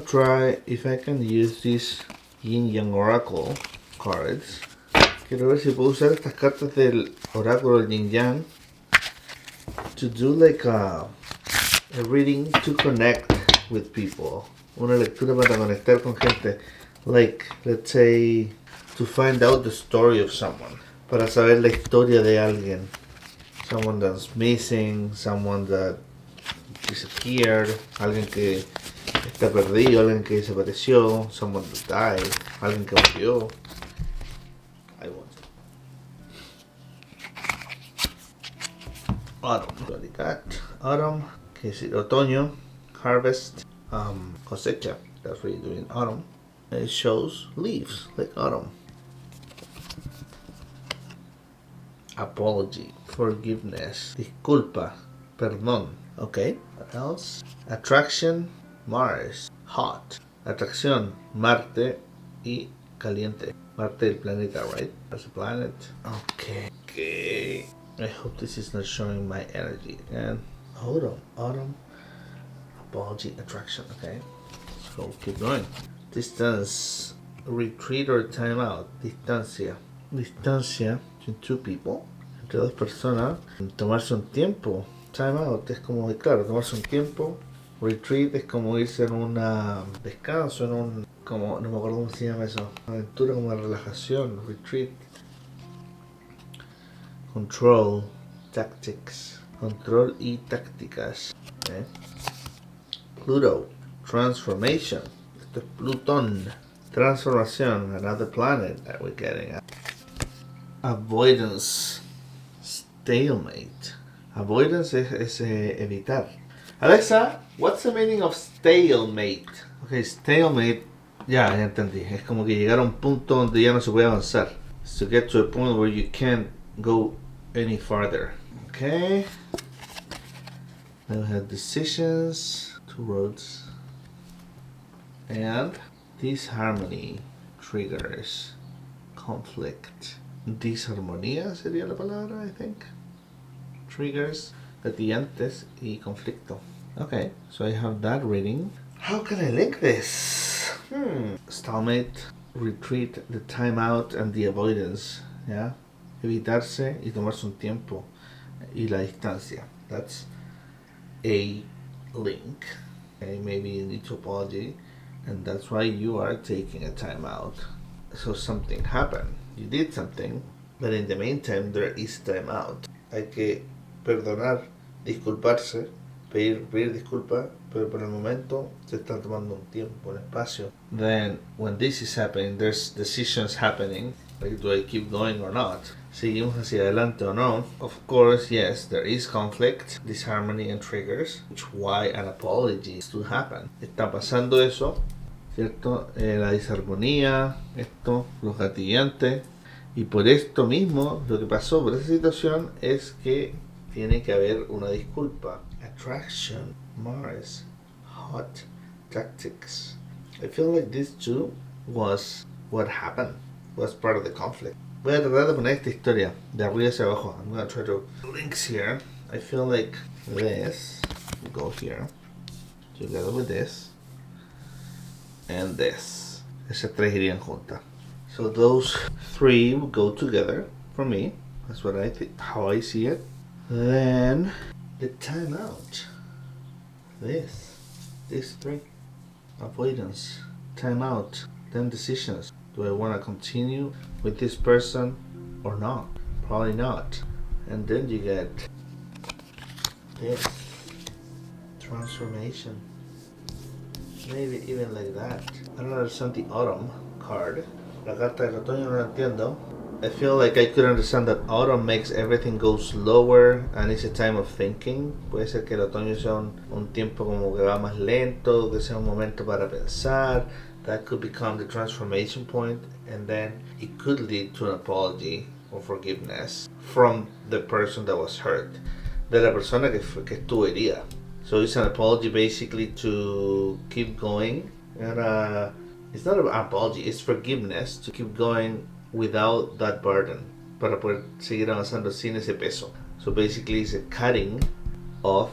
try if I can use these Yin Yang Oracle cards. Quiero ver si puedo usar estas cartas del oráculo del Yin Yang to do like a reading to connect with people. Una lectura para conectar con gente. Like, let's say, to find out the story of someone. Para saber la historia de alguien. Someone that's missing, someone that disappeared, alguien que está perdido, alguien que desapareció, someone that died, alguien que murió. I want autumn. Autumn, que es el otoño, harvest, cosecha. That's what you do in autumn. It shows leaves like autumn. Apology, forgiveness, disculpa, perdón. Okay, what else? Attraction, Mars, hot. Atracción, Marte y caliente. Marte, el planeta, right? That's a planet. Okay. I hope this is not showing my energy again. Hold on. Autumn, apology, attraction. Okay, so keep going. Distance, retreat or time out. Distancia. Distancia between two people. Entre dos personas. Tomarse un tiempo. Time out es como, claro, tomarse un tiempo. Retreat es como irse en un descanso, en un, como, no me acuerdo cómo se llama eso, aventura, como una relajación. Retreat. Control, tactics. Control y tácticas. Okay. Pluto, transformation. Esto es Plutón. Transformación, another planet that we're getting at. Avoidance, stalemate. Avoidance es evitar. Alexa, what's the meaning of stalemate? Okay, stalemate, ya entendí. Es como que llegar a un punto donde ya no se puede avanzar. It's to get to a point where you can't go any farther. Okay. Then we have decisions, two roads. And disharmony triggers conflict. Disarmonía sería la palabra, I think. Triggers, detonantes y conflicto. Okay, so I have that reading. How can I link this? Stalemate, retreat, the time out and the avoidance. Yeah, evitarse y tomarse un tiempo y la distancia. That's a link. Okay, maybe you need to apologize, and that's why you are taking a time out. So something happened. You did something, but in the meantime there is time out. Hay que perdonar, disculparse, pedir disculpas, pero por el momento se está tomando un tiempo, un espacio. Then when this is happening, there's decisions happening. Like, do I keep going or not? Seguimos hacia adelante o no? Of course, yes, there is conflict, disharmony and triggers, which why an apology is to happen. Está pasando eso, ¿cierto? La disarmonía, esto, los gatillantes, y por esto mismo, lo que pasó por esa situación es que tiene que haber una disculpa. Attraction, Mars, hot, tactics. I feel like this too was what happened, was part of the conflict. Voy a tratar de poner esta historia de arriba hacia abajo. I'm going to try to links here. I feel like this will go here together with this and this. Esas tres irían juntas. So those three will go together for me. That's what I think, how I see it. Then the time out. These three. Avoidance, time out, then decisions. Do I want to continue with this person or not? Probably not. And then you get this. Transformation. Maybe even like that. I don't understand the autumn card. La carta del otoño no la entiendo. I feel like I could understand that autumn makes everything go slower and it's a time of thinking. Puede ser que el otoño sea un tiempo como que va más lento, que sea un momento para pensar. That could become the transformation point, and then it could lead to an apology or forgiveness from the person that was hurt. De la persona que estuvo herida. So it's an apology basically to keep going. And it's not an apology, it's forgiveness to keep going without that burden, para poder seguir avanzando sin ese peso. So basically it's a cutting off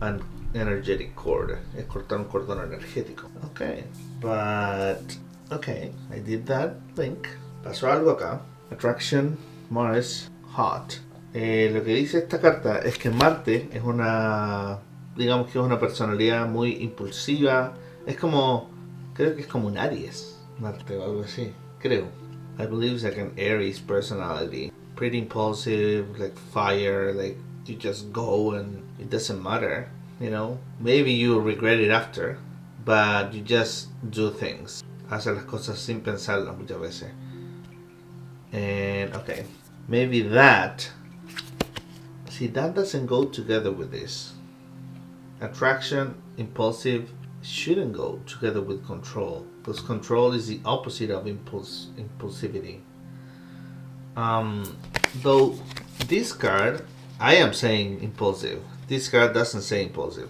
and energetic cord. Es cortar un cordón energético. Okay, but okay, I did that link. Pasó algo acá. Attraction, Mars, hot. Lo que dice esta carta es que Marte es una, digamos que es una personalidad muy impulsiva. Es como, creo que es como un Aries, Marte o algo así, creo. I believe it's like an Aries personality. Pretty impulsive, like fire, like you just go and it doesn't matter, you know. Maybe you regret it after, but you just do things. Hace las cosas sin pensarlas muchas veces. And okay, maybe that, see, that doesn't go together with this. Attraction, impulsive, shouldn't go together with control, because control is the opposite of impulsivity. Though this card, I am saying impulsive. This card doesn't say impulsive.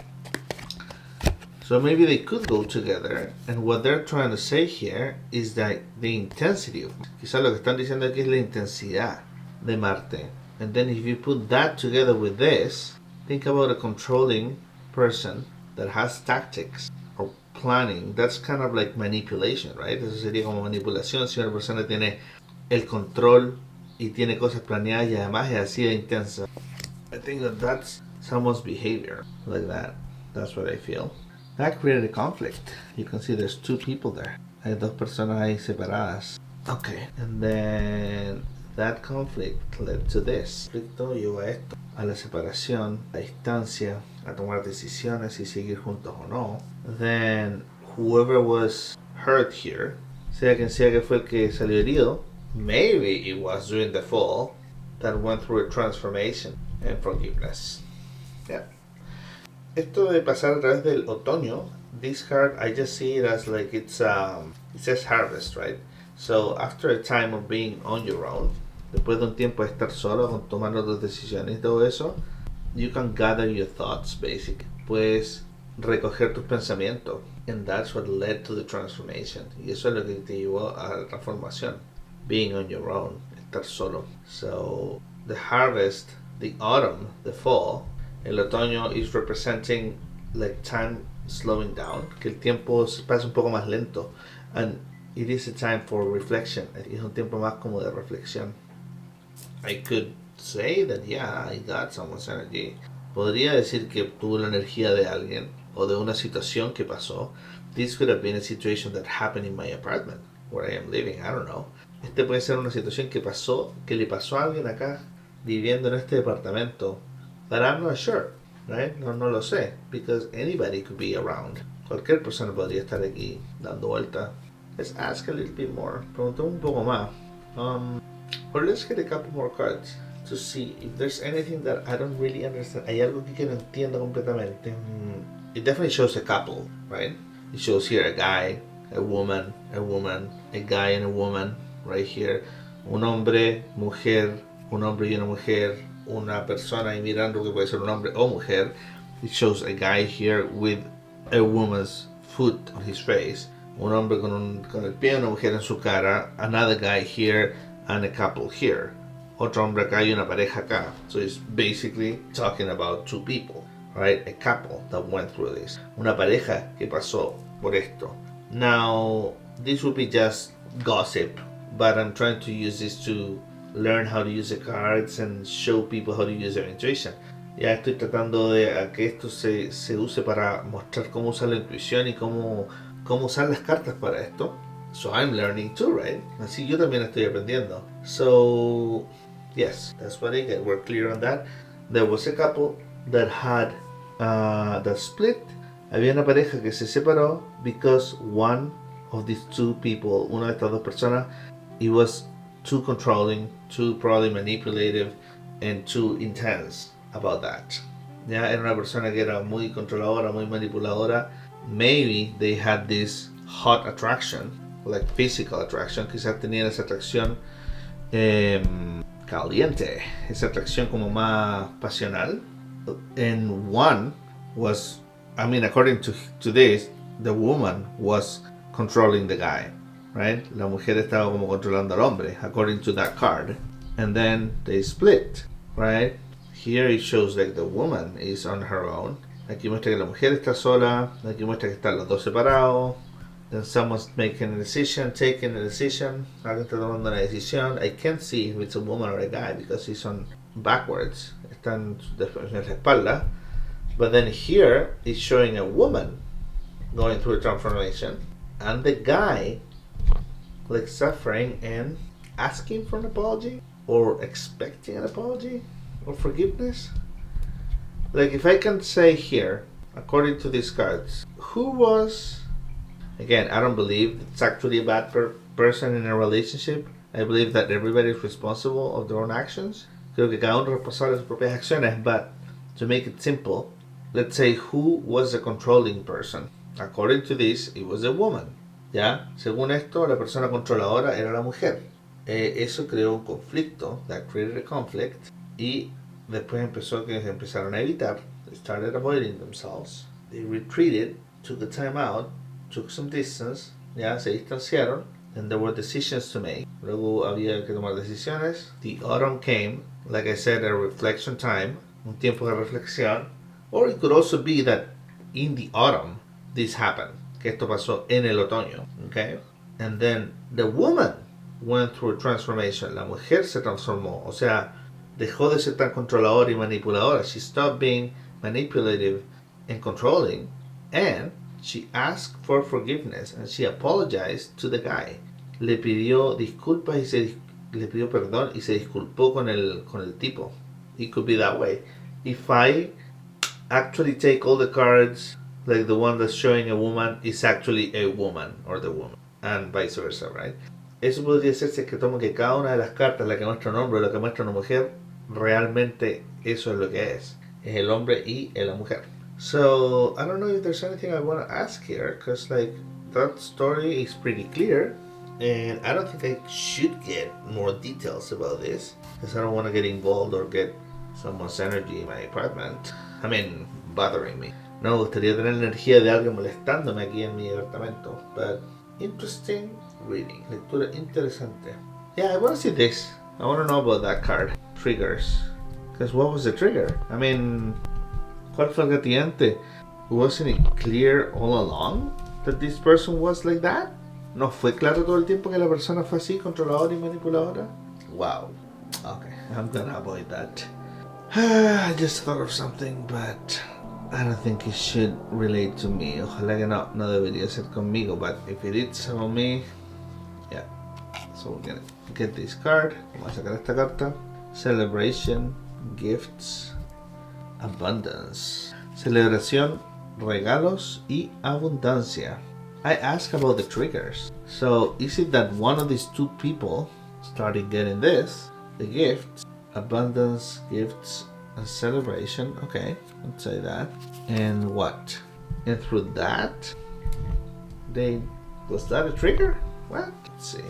So maybe they could go together, and what they're trying to say here is that the intensity of, quizás lo que están diciendo aquí es la intensidad de Marte. And then if you put that together with this, think about a controlling person that has tactics or planning. That's kind of like manipulation, right? Eso sería como manipulación si una persona tiene el control y tiene cosas planeadas y además es así de intensa. I think that that's someone's behavior like that. That's what I feel. That created a conflict. You can see there's two people there. Hay dos personas ahí separadas. Okay, and then that conflict led to this. El conflicto llevó a esto, a la separación, a distancia, a tomar decisiones y seguir juntos o no. Then whoever was hurt here, sea quien sea que fue el que salió herido, maybe it was during the fall that went through a transformation and forgiveness. Yeah. Esto de pasar a través del otoño, this card, I just see it as like it says harvest, right? So after a time of being on your own, después de un tiempo de estar solo, con tomando tus decisiones y todo eso, you can gather your thoughts, basically. Puedes recoger tus pensamientos. And that's what led to the transformation. Y eso es lo que te llevó a la transformación. Being on your own, estar solo. So the harvest, the autumn, the fall, el otoño is representing like time slowing down, que el tiempo pasa un poco más lento, and it is a time for reflection. Es un tiempo más como de reflexión. I could say that yeah, I got someone's energy. Podría decir que tuvo la energía de alguien o de una situación que pasó. This could have been a situation that happened in my apartment where I am living. I don't know. Este puede ser una situación que pasó, que le pasó a alguien acá viviendo en este departamento. But I'm not sure, right? No lo sé, because anybody could be around. Cualquier persona podría estar aquí dando vuelta. Let's ask a little bit more. Preguntemos un poco más. Or let's get a couple more cards to see if there's anything that I don't really understand. Hay algo que no entiendo completamente. It definitely shows a couple, right? It shows here a guy, a woman, a guy and a woman, right here. Un hombre, mujer, un hombre y una mujer, una persona y mirando que puede ser un hombre o mujer. It shows a guy here with a woman's foot on his face. Un hombre con el pie de una mujer en su cara. Another guy here and a couple here. Otro hombre acá y una pareja acá. So it's basically talking about two people, right? A couple that went through this. Una pareja que pasó por esto. Now, this would be just gossip, but I'm trying to use this to learn how to use the cards and show people how to use their intuition. Ya estoy tratando de que esto se use para mostrar cómo usar la intuición y cómo usar las cartas para esto. So I'm learning too, right? Así yo también estoy aprendiendo. So, yes, that's what I get. We're clear on that. There was a couple that had that split. Había una pareja que se separó because one of these two people, una de estas dos personas, it was too controlling, too probably manipulative, and too intense about that. Ya era una persona que era muy controladora, muy manipuladora. Maybe they had this hot attraction, like physical attraction. Quizás tenían esa atracción caliente, esa atracción como más pasional. And one was, I mean, according to this, the woman was controlling the guy, right? La mujer estaba como controlando al hombre, according to that card. And then they split, right? Here it shows like the woman is on her own Aquí muestra que la mujer está sola. Aquí muestra que están los dos separados. Then someone's taking a decision. Alguien está tomando una decisión. I can't see if it's a woman or a guy because he's on backwards. Está en la espalda. But then here it's showing a woman going through a transformation. And the guy like suffering and asking for an apology. Or expecting an apology. Or forgiveness. Like if I can say here, according to these cards, who was... Again, I don't believe it's actually a bad person in a relationship. I believe that everybody is responsible of their own actions. Creo que cada uno es responsable de sus propias acciones, but to make it simple, let's say who was the controlling person. According to this, it was a woman. ¿Ya? Según esto, la persona controladora era la mujer. Eso creó un conflicto, that created a conflict, y después empezó que se empezaron a evitar. They started avoiding themselves. They retreated, took a time out, took some distance, ya se distanciaron, and there were decisions to make. Luego había que tomar decisiones. The autumn came, like I said, a reflection time, un tiempo de reflexión. Or it could also be that in the autumn this happened, que esto pasó en el otoño, okay? And then the woman went through a transformation. La mujer se transformó, o sea, dejó de ser tan controladora y manipuladora. She stopped being manipulative and controlling, and she asked for forgiveness and she apologized to the guy. Le pidió disculpas y le pidió perdón y se disculpó con el tipo. It could be that way. If I actually take all the cards, like the one that's showing a woman is actually a woman or the woman, and vice versa, right? Eso podría ser si es que tomo que cada una de las cartas, la que muestra un hombre o la que muestra una mujer, realmente eso es lo que es el hombre y la mujer. So, I don't know if there's anything I want to ask here, because like, that story is pretty clear, and I don't think I should get more details about this, because I don't want to get involved or get someone's energy in my apartment. I mean, bothering me. No me gustaría tener la energía de alguien molestándome aquí en mi apartamento, but interesting reading, lectura interesante. Yeah, I want to see this. I want to know about that card. Triggers. Because what was the trigger? I mean... ¿Cuál fue el gatillante? Wasn't it clear all along that this person was like that? ¿No fue claro todo el tiempo que la persona fue así, controladora y manipuladora? Wow. Okay, I'm gonna avoid that. I just thought of something, but I don't think it should relate to me. Ojalá que no debería ser conmigo, but if it is about me, yeah. So we're gonna get this card. Vamos a sacar esta carta. Celebration, gifts, abundance. Celebración, regalos y abundancia. I asked about the triggers. So is it that one of these two people started getting this? The gifts, abundance, gifts, and celebration. Okay, let's say that. And what? And through that, was that a trigger? What? Let's see.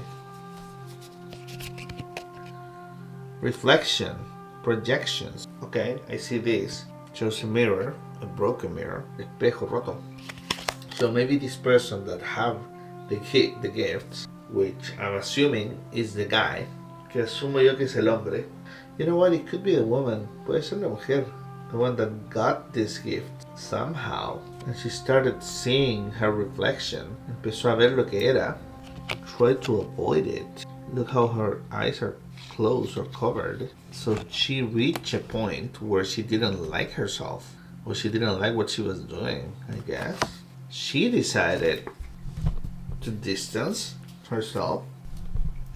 Reflection, projections. Okay, I see this. Shows a mirror, a broken mirror, espejo roto. So maybe this person that have the gifts, which I'm assuming is the guy, que asumo yo que es el hombre. You know what? It could be a woman. Puede ser la mujer, the one that got this gift somehow, and she started seeing her reflection. Empezó a ver lo que era. Tried to avoid it. Look how her eyes are closed or covered. So she reached a point where she didn't like herself, or she didn't like what she was doing, I guess. She decided to distance herself.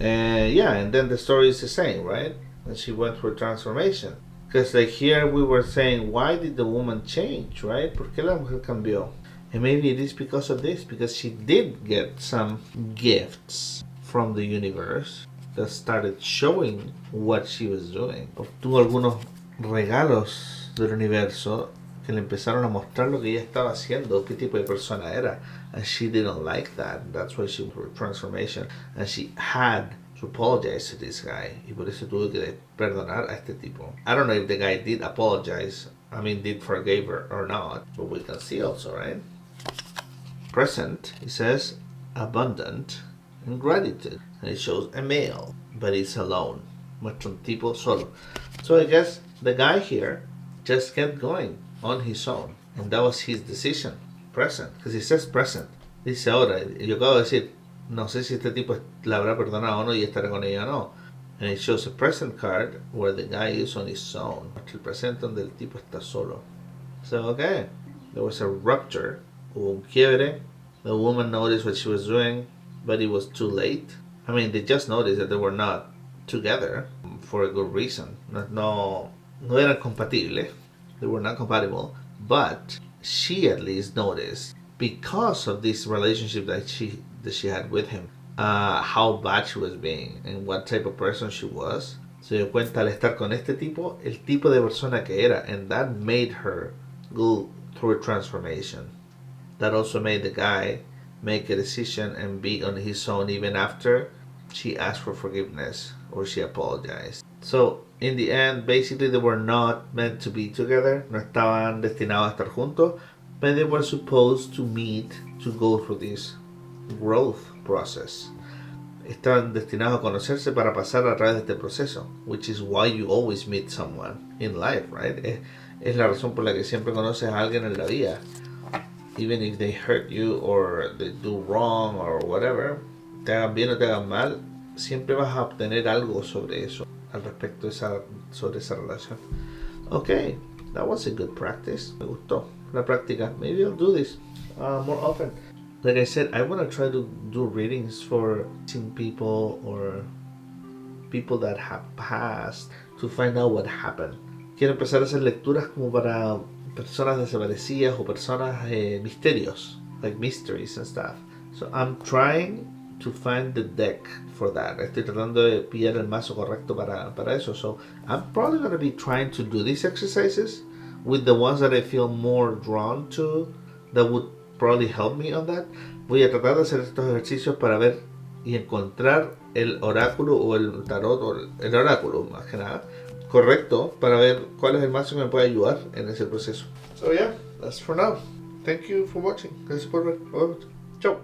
And yeah, and then the story is the same, right? And she went through a transformation. Because like here we were saying, why did the woman change, right? ¿Por qué la mujer cambió? And maybe it is because of this, because she did get some gifts from the universe that started showing what she was doing. Obtuvo algunos regalos del universo que le empezaron a mostrar lo que ella estaba haciendo, qué tipo de persona era. And she didn't like that. That's why she went through a transformation. And she had to apologize to this guy. Y por eso tuvo que perdonar a este tipo. I don't know if the guy did apologize. I mean, did forgive her or not. But we can see also, right? Present, it says abundant and gratitude. And it shows a male, but he's alone. Muestra un tipo solo. So I guess the guy here just kept going on his own. And that was his decision. Present. Because he says present. Dice ahora. Y yo acabo de decir, no sé si este tipo la habrá perdonado o no y estará con ella o no. And it shows a present card where the guy is on his own. El presente donde el tipo está solo. So, okay. There was a rupture. Hubo un quiebre. The woman noticed what she was doing, but it was too late. I mean, they just noticed that they were not together for a good reason. No eran compatibles. They were not compatible. But she at least noticed, because of this relationship that she had with him, how bad she was being and what type of person she was. Se dio cuenta al estar con este tipo, el tipo de persona que era, and that made her go through a transformation. That also made the guy make a decision and be on his own even after she asked for forgiveness or she apologized. So, in the end, basically they were not meant to be together. No estaban destinados a estar juntos, but they were supposed to meet to go through this growth process. Estaban destinados a conocerse para pasar a través de este proceso, which is why you always meet someone in life, right? Es la razón por la que siempre conoces a alguien en la vida. Even if they hurt you or they do wrong or whatever, te hagan bien o te hagan mal, siempre vas a obtener algo sobre eso, al respecto sobre esa relación. Okay, that was a good practice. Me gustó la práctica. Maybe I'll do this more often. Like I said, I want to try to do readings for missing people or people that have passed to find out what happened. Quiero empezar a hacer lecturas como para personas desaparecidas o personas misterios, like mysteries and stuff. So I'm trying to find the deck for that. Estoy tratando de pillar el mazo correcto para eso. So I'm probably going to be trying to do these exercises with the ones that I feel more drawn to, that would probably help me on that. Voy a tratar de hacer estos ejercicios para ver y encontrar el oráculo o el tarot, o el oráculo más que nada, correcto, para ver cuál es el mazo que me puede ayudar en ese proceso. So yeah, that's for now. Thank you for watching. Gracias por ver. Chao.